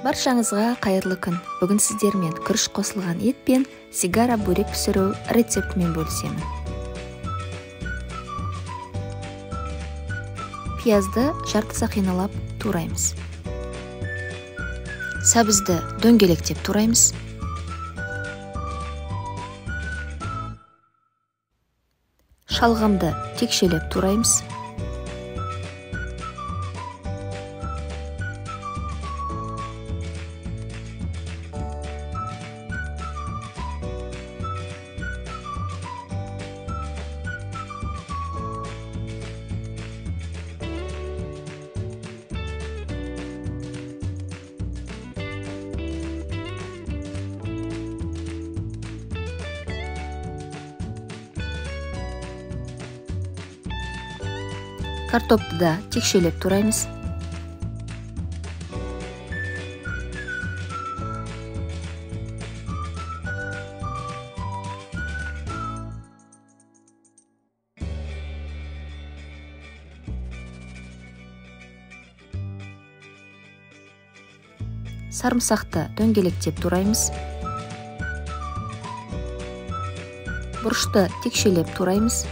Баршаңызға қайырлы күн. Бүгін сіздермен күріш қосылған ет пен сигара бөрек пісіру рецептімен бөлісемін. Пиязды жарты сақиналап тураймыз. Сәбізді дөңгелектеп тураймыз. Шалғамды текшелеп тураймыз. Картопты да текшелеп тураймыз. Сарымсақты дөңгелектеп тураймыз. Бұрышты текшелеп тураймыз.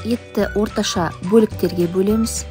Етті орташа бөліктерге бөлеміз.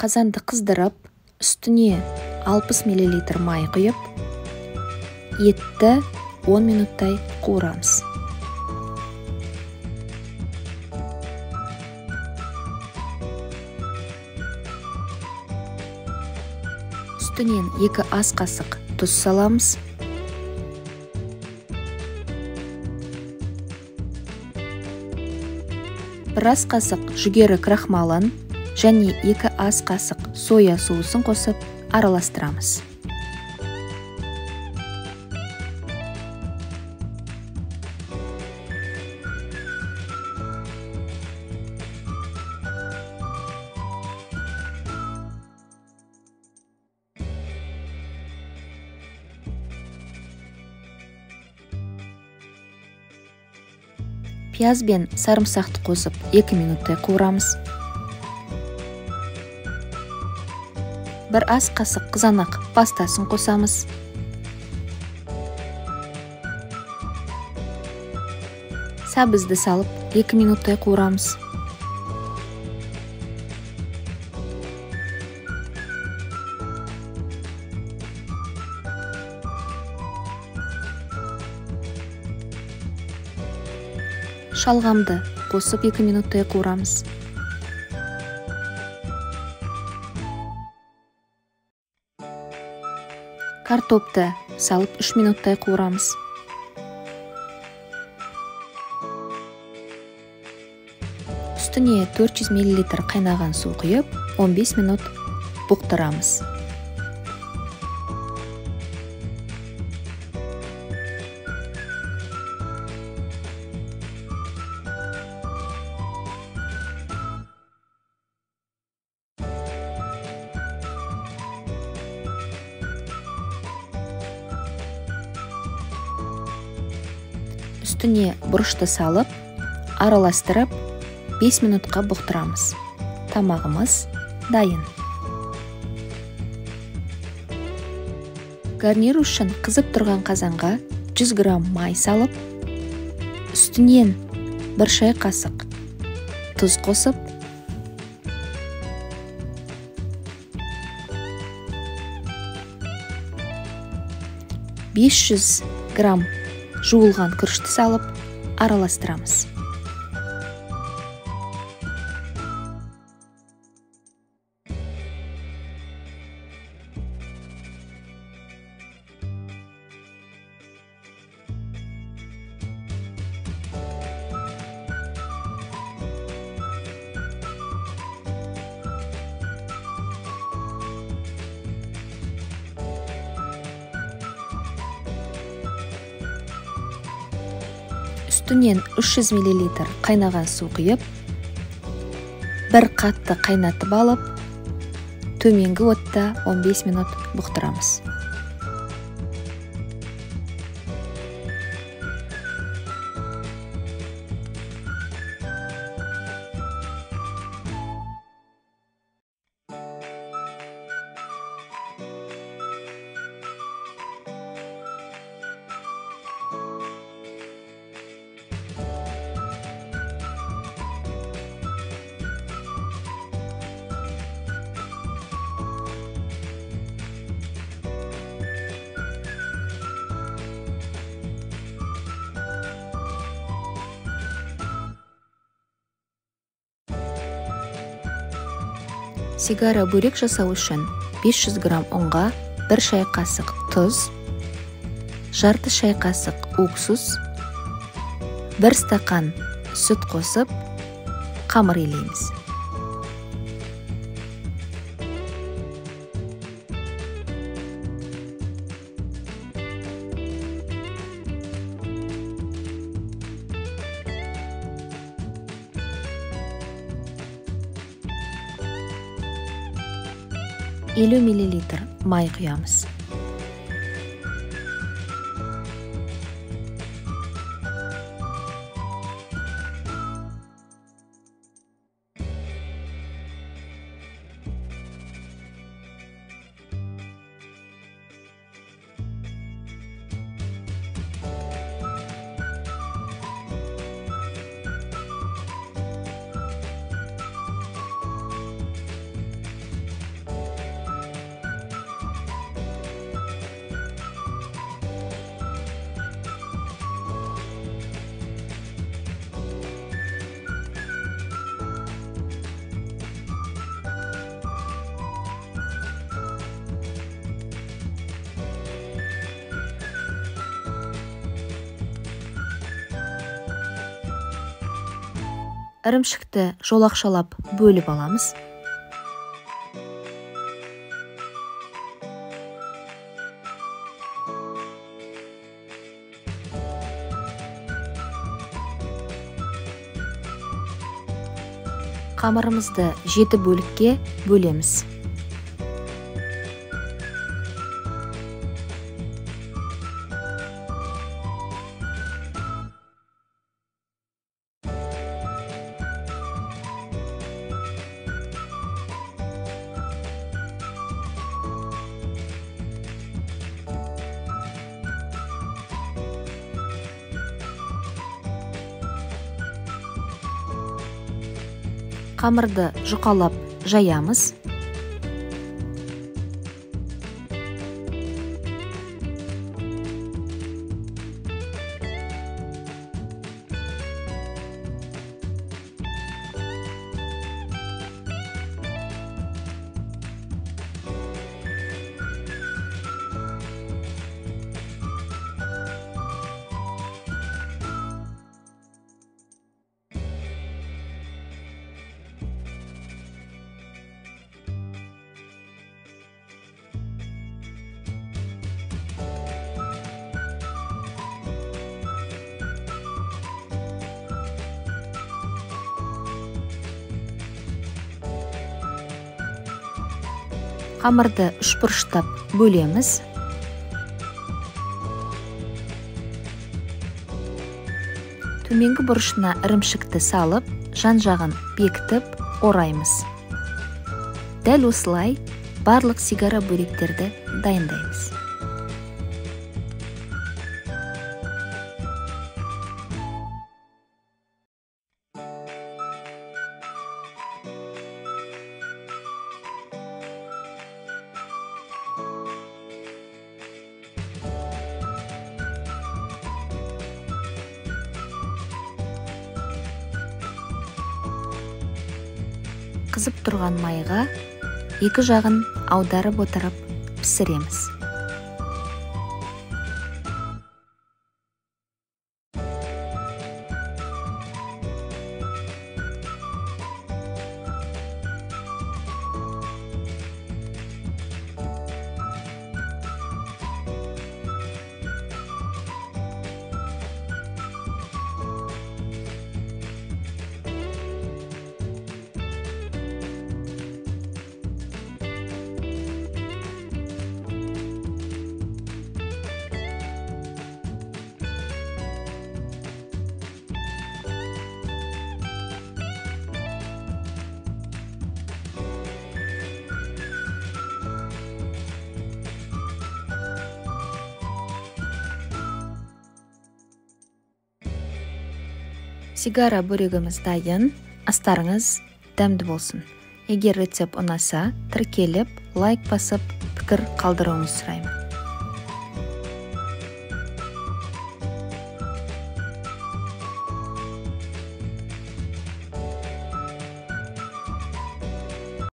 Қазанды қыздырып, үстіне 60 мл май құйып, етті 10 минуттай қуырамыз. Үстінен 2 ас қасық тұз саламыз. Бір ас қасық жүгері крахмалын және 2 ас қасық соя соусын қосып араластырамыз. Пияз бен сарымсақты қосып 2 минуттай қуырамыз. Бір ас қасық қызанақ пастасын қосамыз. Сәбізді салып 2 минуттай қуырамыз. Шалғамды қосып 2 минуттай қуырамыз. Картопты салып 3 минуттай қуырамыз. Үстіне 400 мл қайнаған су құйып, 15 минут бұқтырамыз. Үстіне бұрышты салып, араластырып, 5 минутқа бұқтырамыз. Тамағымыз дайын. Гарнир үшін қызып тұрған қазанға 100 грамм май салып, үстінен 1 шай қасық тұз қосып, 500 грамм жуылған күрішті салып араластырамыз. үстінен 300 мл қайнаған су құйып, бір қатты қайнатып алып, төменгі отта 15 минут бұқтырамыз. Сигара бөрек жасау үшін 500 грамм ұнға 1 шай қасық тұз, жарты шай қасық уксус, 1 стакан сүт қосып, қамыр илейміз. Елу миллилитр май құямыз. Ірімшікті жолақшалап бөліп аламыз. Қамырымызды 7 бөлікке бөлеміз. Қамырды жұқалап жаямыз. Қамырды үшбұрыштап бөлеміз. Төменгі бұрышына ірімшікті салып, жан-жағын бекітіп ораймыз. Дәл осылай барлық сигара бөректерді дайындаймыз. Қызып тұрған майға екі жағын аударып отырып пісіреміз. Сигара бөлігіміз дайын, астарыңыз дәмді болсын. Егер рецепт ұнаса, тіркеліп, лайк басып, пікір қалдыруыңызды сұраймын.